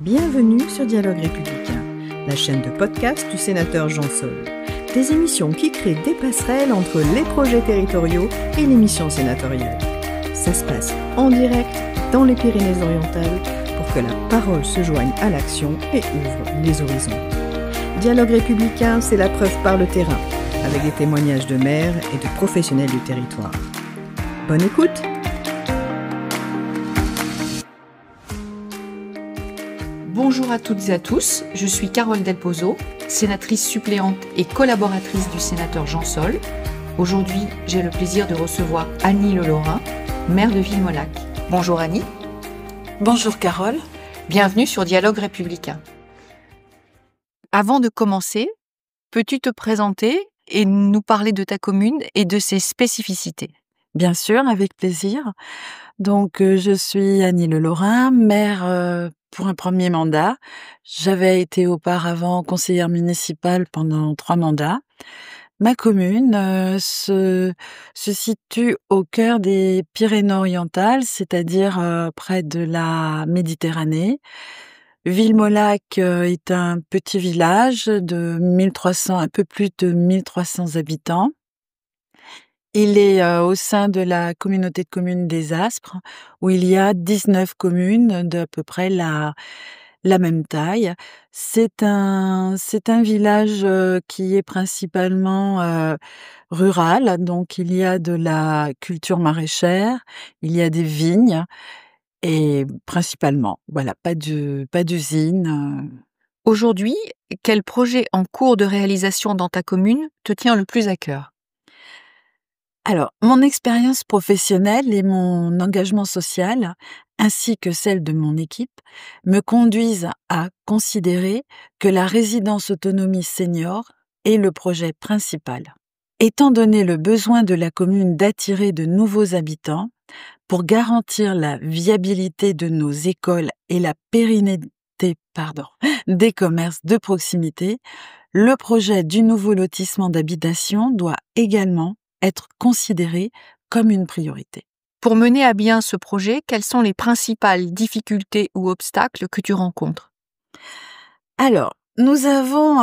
Bienvenue sur Dialogue Républicain, la chaîne de podcast du sénateur Jean Sol. Des émissions qui créent des passerelles entre les projets territoriaux et les missions sénatoriales. Ça se passe en direct dans les Pyrénées-Orientales pour que la parole se joigne à l'action et ouvre les horizons. Dialogue Républicain, c'est la preuve par le terrain, avec des témoignages de maires et de professionnels du territoire. Bonne écoute! Bonjour à toutes et à tous, je suis Carole Delpozo, sénatrice suppléante et collaboratrice du sénateur Jean Sol. Aujourd'hui, j'ai le plaisir de recevoir Annie Le Lorrain, maire de Villemolac. Bonjour Annie. Bonjour Carole. Bienvenue sur Dialogue Républicain. Avant de commencer, peux-tu te présenter et nous parler de ta commune et de ses spécificités ? Bien sûr, avec plaisir. Donc, je suis Annie Le Lorrain, maire pour un premier mandat. J'avais été auparavant conseillère municipale pendant 3 mandats. Ma commune se situe au cœur des Pyrénées-Orientales, c'est-à-dire près de la Méditerranée. Villemolac est un petit village de 1300, un peu plus de 1300 habitants. Il est au sein de la communauté de communes des Aspres, où il y a 19 communes d'à peu près la même taille. C'est un village qui est principalement rural, donc il y a de la culture maraîchère, il y a des vignes et principalement, voilà, pas d'usine. Aujourd'hui, quel projet en cours de réalisation dans ta commune te tient le plus à cœur ? Alors, mon expérience professionnelle et mon engagement social, ainsi que celle de mon équipe, me conduisent à considérer que la résidence autonomie senior est le projet principal. Étant donné le besoin de la commune d'attirer de nouveaux habitants, pour garantir la viabilité de nos écoles et la pérennité, des commerces de proximité, le projet du nouveau lotissement d'habitation doit également être considéré comme une priorité. Pour mener à bien ce projet, quelles sont les principales difficultés ou obstacles que tu rencontres ? Alors, nous avons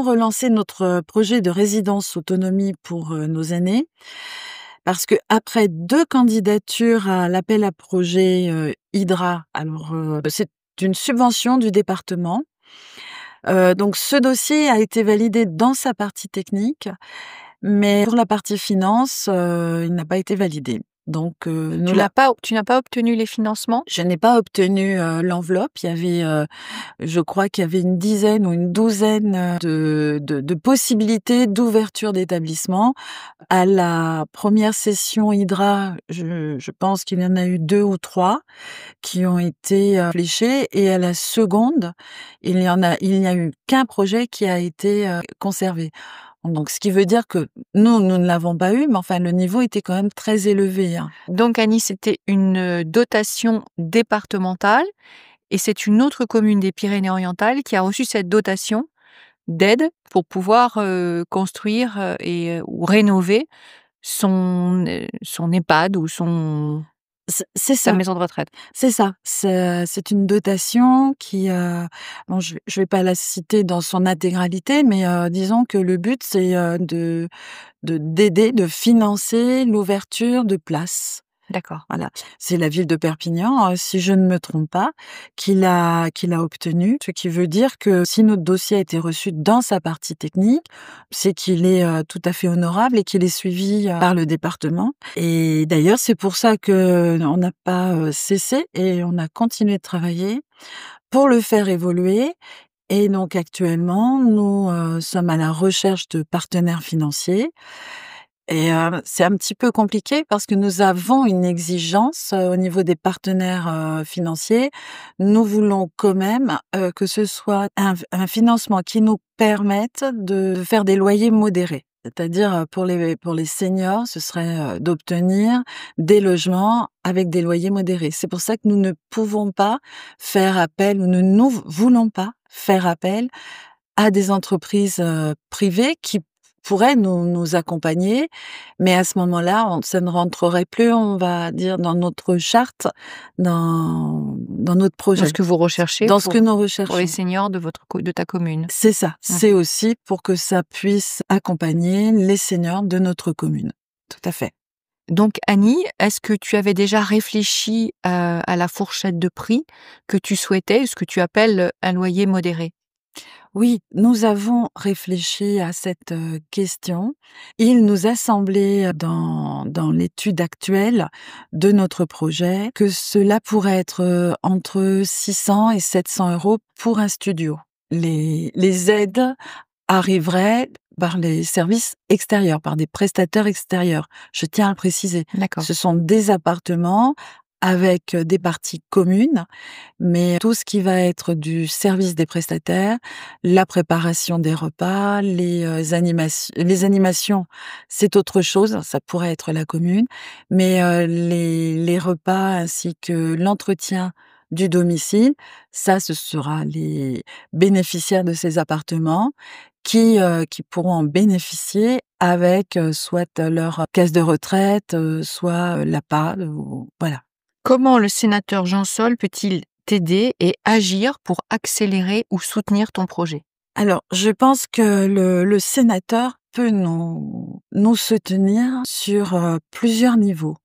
relancé notre projet de résidence autonomie pour nos aînés, parce que après 2 candidatures à l'appel à projet Hydra, c'est une subvention du département. Donc ce dossier a été validé dans sa partie technique, mais pour la partie finance, il n'a pas été validé. Donc Tu n'as pas obtenu les financements ? Je n'ai pas obtenu l'enveloppe. Il y avait, je crois qu'il y avait une dizaine ou une douzaine de possibilités d'ouverture d'établissement. À la première session Hydra, je pense qu'il y en a eu 2 ou 3 qui ont été fléchés, et à la seconde, il n'y a eu qu'un projet qui a été conservé. Donc, ce qui veut dire que nous ne l'avons pas eu, mais enfin, le niveau était quand même très élevé. Donc, Annie, c'était une dotation départementale et c'est une autre commune des Pyrénées-Orientales qui a reçu cette dotation d'aide pour pouvoir construire ou rénover son EHPAD ou C'est sa ça. maison de retraite. C'est ça. C'est une dotation qui, je vais pas la citer dans son intégralité, mais disons que le but, c'est d'aider, de financer l'ouverture de places. D'accord. Voilà. C'est la ville de Perpignan, si je ne me trompe pas, qui l'a obtenu. Ce qui veut dire que si notre dossier a été reçu dans sa partie technique, c'est qu'il est tout à fait honorable et qu'il est suivi par le département. Et d'ailleurs, c'est pour ça que on n'a pas cessé et on a continué de travailler pour le faire évoluer. Et donc actuellement, nous sommes à la recherche de partenaires financiers. Et c'est un petit peu compliqué parce que nous avons une exigence au niveau des partenaires financiers. Nous voulons quand même que ce soit un financement qui nous permette de faire des loyers modérés. C'est-à-dire pour les seniors, ce serait d'obtenir des logements avec des loyers modérés. C'est pour ça que nous ne pouvons pas faire appel, ou nous voulons pas faire appel à des entreprises privées qui pourrait nous accompagner, mais à ce moment-là, ça ne rentrerait plus, on va dire, dans notre charte, dans notre Dans ce projet, que vous recherchez dans ce que nous pour les recherchons. seniors de ta commune. C'est ça, Mmh. c'est aussi pour que ça puisse accompagner les seniors de notre commune. Tout à fait. Donc Annie, est-ce que tu avais déjà réfléchi à la fourchette de prix que tu souhaitais, ce que tu appelles un loyer modéré? Oui, nous avons réfléchi à cette question. Il nous a semblé, dans l'étude actuelle de notre projet, que cela pourrait être entre 600 et 700 euros pour un studio. Les aides arriveraient par les services extérieurs, par des prestataires extérieurs. Je tiens à le préciser. D'accord. Ce sont des appartements avec des parties communes, mais tout ce qui va être du service des prestataires, la préparation des repas, les animations, c'est autre chose, ça pourrait être la commune, mais les repas ainsi que l'entretien du domicile, ça, ce sera les bénéficiaires de ces appartements qui pourront en bénéficier avec, soit leur caisse de retraite, soit l'APA, ou voilà. Comment le sénateur Jean Sol peut-il t'aider et agir pour accélérer ou soutenir ton projet? Alors, je pense que le sénateur peut nous soutenir sur, plusieurs niveaux.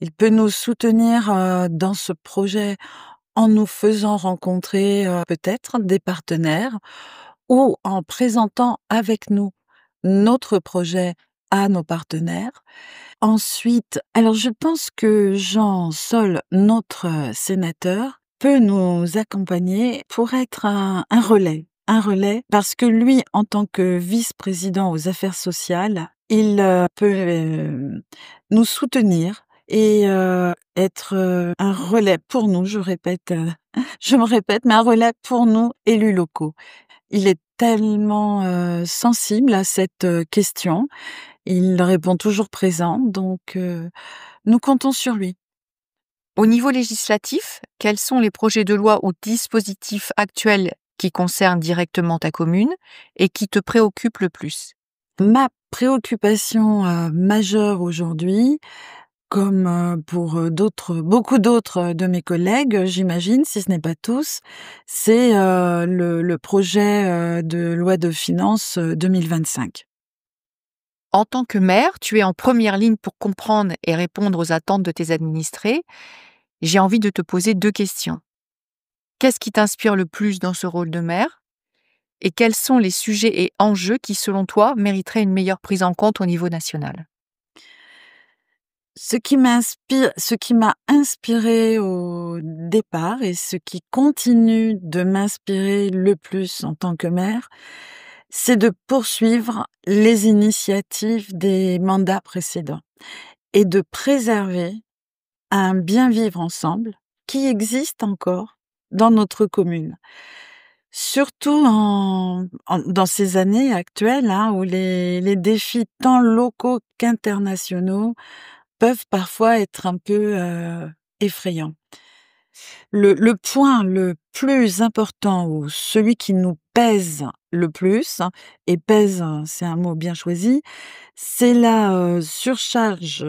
Il peut nous soutenir, dans ce projet en nous faisant rencontrer, peut-être des partenaires ou en présentant avec nous notre projet à nos partenaires. Ensuite, alors je pense que Jean Sol, notre sénateur, peut nous accompagner pour être un relais, parce que lui, en tant que vice-président aux affaires sociales, il peut nous soutenir et être un relais pour nous, je répète, je me répète, mais un relais pour nous, élus locaux. Il est tellement sensible à cette question. Il répond toujours présent, donc nous comptons sur lui. Au niveau législatif, quels sont les projets de loi ou dispositifs actuels qui concernent directement ta commune et qui te préoccupent le plus? Ma préoccupation majeure aujourd'hui, comme pour beaucoup d'autres de mes collègues, j'imagine, si ce n'est pas tous, c'est le projet de loi de finances 2025. En tant que maire, tu es en première ligne pour comprendre et répondre aux attentes de tes administrés. J'ai envie de te poser 2 questions. Qu'est-ce qui t'inspire le plus dans ce rôle de maire? Et quels sont les sujets et enjeux qui, selon toi, mériteraient une meilleure prise en compte au niveau national? Ce qui m'a inspiré au départ et ce qui continue de m'inspirer le plus en tant que mère, c'est de poursuivre les initiatives des mandats précédents et de préserver un bien vivre ensemble qui existe encore dans notre commune. Surtout dans ces années actuelles, hein, où les défis tant locaux qu'internationaux peuvent parfois être un peu effrayants. Le point le plus important ou celui qui nous pèse le plus, hein, et pèse, c'est un mot bien choisi, c'est la surcharge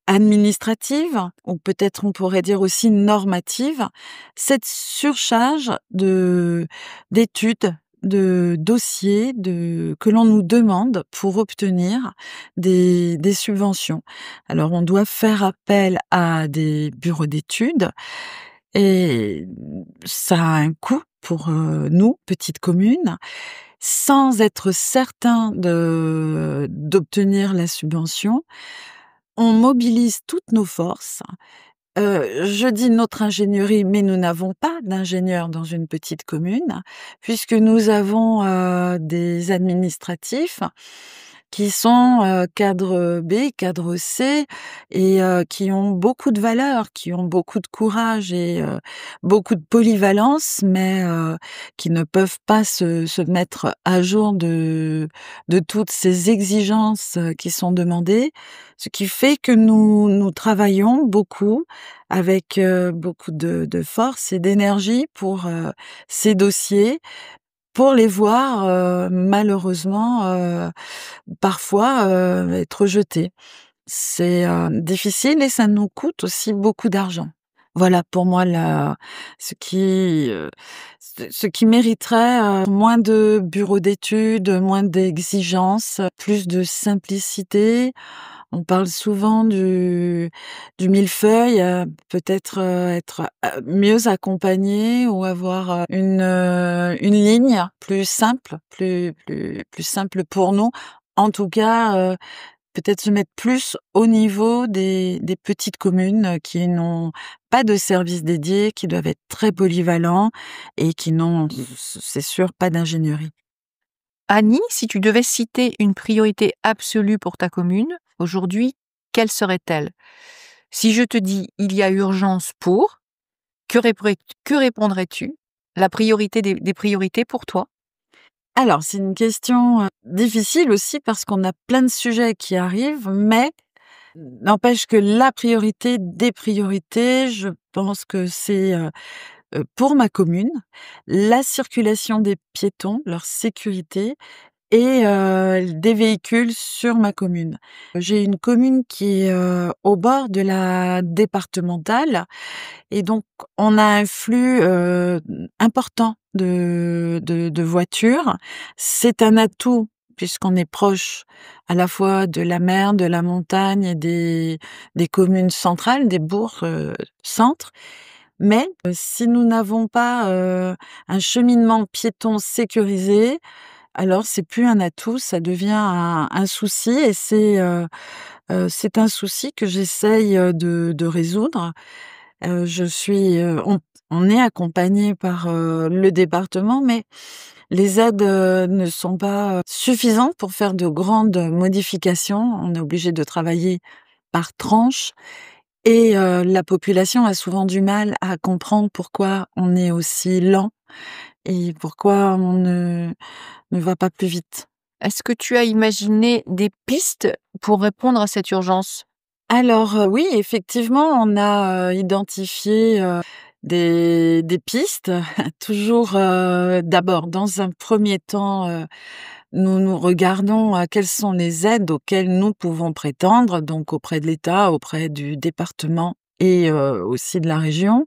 administrative, ou peut-être on pourrait dire aussi normative. Cette surcharge d'études, de dossiers, que l'on nous demande pour obtenir des subventions. Alors on doit faire appel à des bureaux d'études et ça a un coût pour nous, petite commune, sans être certain d'obtenir la subvention. On mobilise toutes nos forces. Je dis notre ingénierie, mais nous n'avons pas d'ingénieurs dans une petite commune, puisque nous avons des administratifs qui sont cadre B, cadre C, et qui ont beaucoup de valeur, qui ont beaucoup de courage et beaucoup de polyvalence, mais qui ne peuvent pas se mettre à jour de toutes ces exigences qui sont demandées. Ce qui fait que nous travaillons beaucoup avec beaucoup de force et d'énergie pour ces dossiers. pour les voir, malheureusement, parfois, être jetés. C'est, difficile et ça nous coûte aussi beaucoup d'argent. Voilà pour moi ce qui, ce qui mériterait, moins de bureaux d'études, moins d'exigences, plus de simplicité. On parle souvent du millefeuille, peut-être, être, mieux accompagné ou avoir, une ligne plus simple pour nous. En tout cas, peut-être se mettre plus au niveau des petites communes, qui n'ont pas de services dédiés, qui doivent être très polyvalents et qui n'ont, c'est sûr, pas d'ingénierie. Annie, si tu devais citer une priorité absolue pour ta commune, aujourd'hui, quelle serait-elle? Si je te dis: «Il y a urgence pour», que répondrais-tu? La priorité des priorités pour toi? Alors, c'est une question, difficile aussi parce qu'on a plein de sujets qui arrivent, mais n'empêche que la priorité des priorités, je pense que c'est, pour ma commune, la circulation des piétons, leur sécurité et des véhicules sur ma commune. J'ai une commune qui est, au bord de la départementale et donc on a un flux, important de voitures. C'est un atout puisqu'on est proche à la fois de la mer, de la montagne et des communes centrales, des bourgs, centres. Mais, si nous n'avons pas, un cheminement piéton sécurisé, alors c'est plus un atout, ça devient un souci et c'est un souci que j'essaye, de résoudre. Je suis, on est accompagné par, le département, mais les aides, ne sont pas, suffisantes pour faire de grandes modifications. On est obligé de travailler par tranches et la population a souvent du mal à comprendre pourquoi on est aussi lent et pourquoi on ne va pas plus vite. Est-ce que tu as imaginé des pistes pour répondre à cette urgence? Alors, oui, effectivement, on a, identifié, des pistes. Toujours, d'abord, dans un premier temps, nous regardons, quelles sont les aides auxquelles nous pouvons prétendre, donc auprès de l'État, auprès du département et aussi de la région.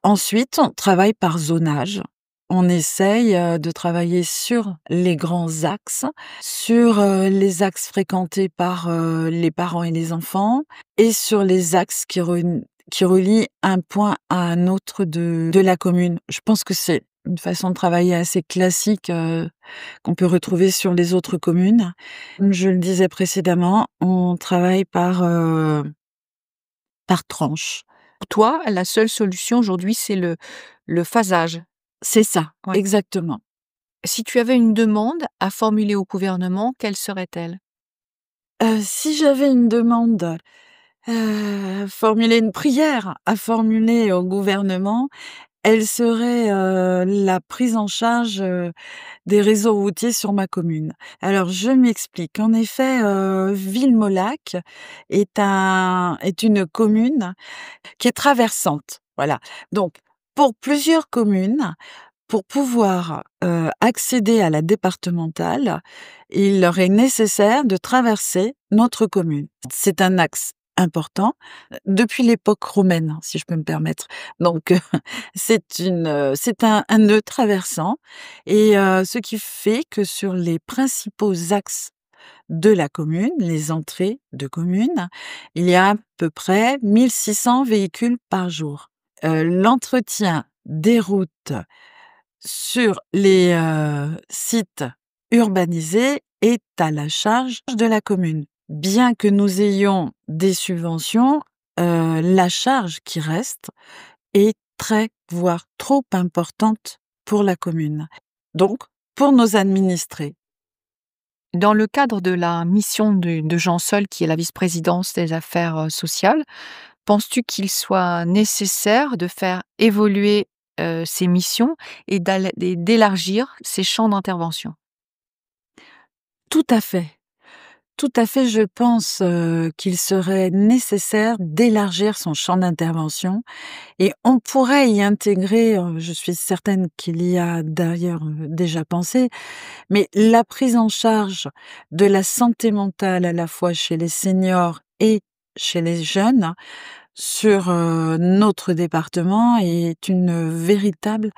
Ensuite, on travaille par zonage. On essaye, de travailler sur les grands axes, sur, les axes fréquentés par, les parents et les enfants et sur les axes qui relient un point à un autre de la commune. Je pense que c'est une façon de travailler assez classique, qu'on peut retrouver sur les autres communes. Comme je le disais précédemment, on travaille par tranche. Pour toi, la seule solution aujourd'hui, c'est le phasage. C'est ça, Ouais. exactement. Si tu avais une demande à formuler au gouvernement, quelle serait-elle? Si j'avais une demande, formuler une prière à formuler au gouvernement, elle serait, la prise en charge, des réseaux routiers sur ma commune. Alors je m'explique. En effet, Villemolac est une commune qui est traversante, voilà. Donc pour plusieurs communes, pour pouvoir, accéder à la départementale, il leur est nécessaire de traverser notre commune. C'est un axe important, depuis l'époque romaine, si je peux me permettre. Donc, c'est un nœud traversant et ce qui fait que sur les principaux axes de la commune, les entrées de commune, il y a à peu près 1 600 véhicules par jour. L'entretien des routes sur les, sites urbanisés est à la charge de la commune. Bien que nous ayons des subventions, la charge qui reste est très, voire trop importante pour la commune. Donc, pour nos administrés. Dans le cadre de la mission de Jean Sol, qui est la vice-présidence des affaires, sociales, penses-tu qu'il soit nécessaire de faire évoluer, ces missions et d'élargir ses champs d'intervention? Tout à fait. Tout à fait, je pense qu'il serait nécessaire d'élargir son champ d'intervention et on pourrait y intégrer, je suis certaine qu'il y a d'ailleurs déjà pensé, mais la prise en charge de la santé mentale à la fois chez les seniors et chez les jeunes sur notre département est une véritable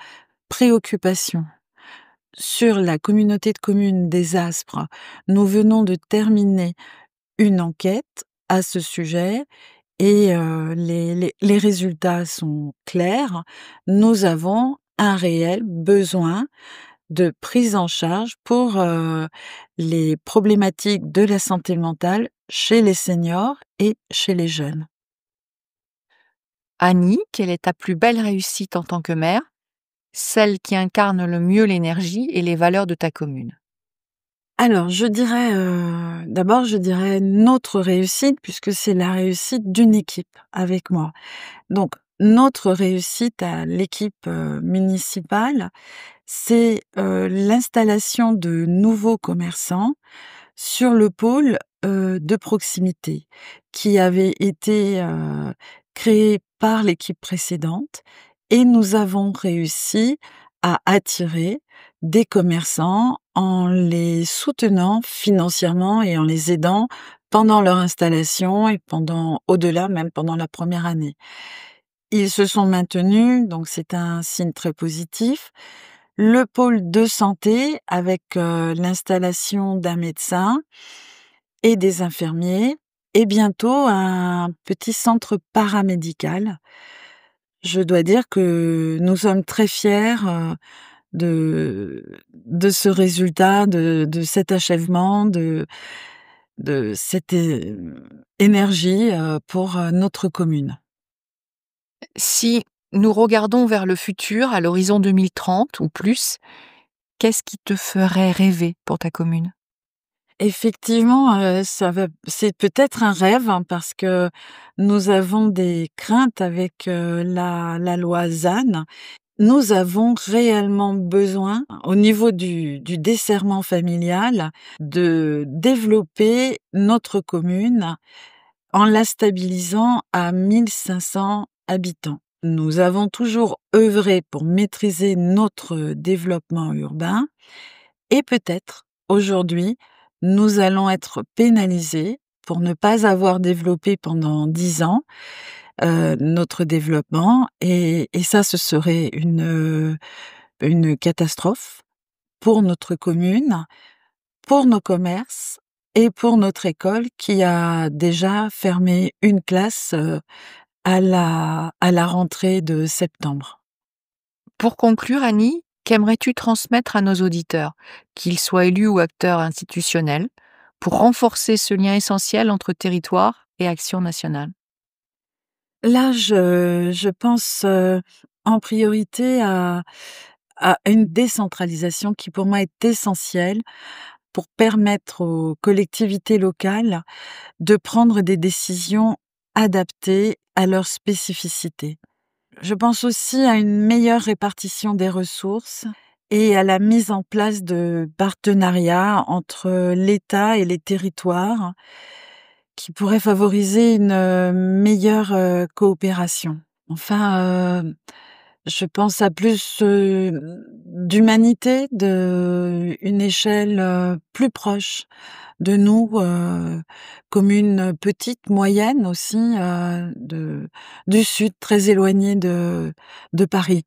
préoccupation. Sur la communauté de communes des Aspres, nous venons de terminer une enquête à ce sujet et les résultats sont clairs. Nous avons un réel besoin de prise en charge pour les problématiques de la santé mentale chez les seniors et chez les jeunes. Annie, quelle est ta plus belle réussite en tant que maire? Celle qui incarne le mieux l'énergie et les valeurs de ta commune. Alors, je dirais, d'abord, je dirais notre réussite puisque c'est la réussite d'une équipe avec moi. Donc, notre réussite à l'équipe municipale, c'est l'installation de nouveaux commerçants sur le pôle de proximité qui avait été créé par l'équipe précédente et nous avons réussi à attirer des commerçants en les soutenant financièrement et en les aidant pendant leur installation et au-delà, même pendant la première année. Ils se sont maintenus, donc c'est un signe très positif. Le pôle de santé avec l'installation d'un médecin et des infirmiers et bientôt un petit centre paramédical. Je dois dire que nous sommes très fiers de ce résultat, de cet achèvement, de cette énergie pour notre commune. Si nous regardons vers le futur, à l'horizon 2030 ou plus, qu'est-ce qui te ferait rêver pour ta commune? Effectivement, c'est peut-être un rêve, hein, parce que nous avons des craintes avec la loi ZAN. Nous avons réellement besoin, au niveau du desserrement familial, de développer notre commune en la stabilisant à 1500 habitants. Nous avons toujours œuvré pour maîtriser notre développement urbain et peut-être, aujourd'hui, nous allons être pénalisés pour ne pas avoir développé pendant 10 ans notre développement et ça, ce serait une catastrophe pour notre commune, pour nos commerces et pour notre école qui a déjà fermé une classe à la rentrée de septembre. Pour conclure, Annie, qu'aimerais-tu transmettre à nos auditeurs, qu'ils soient élus ou acteurs institutionnels, pour renforcer ce lien essentiel entre territoire et action nationale? Là, je pense en priorité à une décentralisation qui pour moi est essentielle pour permettre aux collectivités locales de prendre des décisions adaptées à leurs spécificités. Je pense aussi à une meilleure répartition des ressources et à la mise en place de partenariats entre l'État et les territoires qui pourraient favoriser une meilleure coopération. Enfin, je pense à plus d'humanité, une échelle plus proche de nous, communes petites, moyennes aussi, du sud, très éloignées de Paris.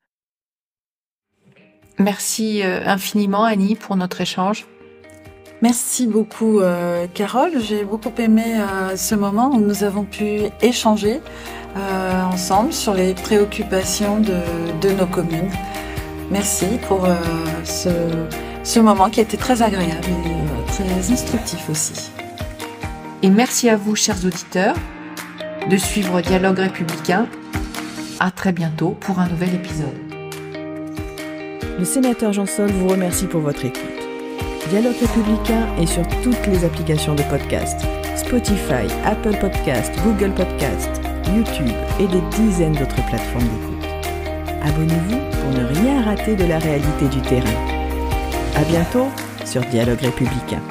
Merci infiniment, Annie, pour notre échange. Merci beaucoup, Carole. J'ai beaucoup aimé ce moment où nous avons pu échanger ensemble sur les préoccupations de nos communes. Merci pour ce moment qui a été très agréable et très instructif aussi. Et merci à vous, chers auditeurs, de suivre Dialogue Républicain. À très bientôt pour un nouvel épisode. Le sénateur Jean Sol vous remercie pour votre écoute. Dialogue Républicain est sur toutes les applications de podcast, Spotify, Apple Podcast, Google Podcast, YouTube et des dizaines d'autres plateformes d'écoute. Abonnez-vous pour ne rien rater de la réalité du terrain. À bientôt sur Dialogue Républicain.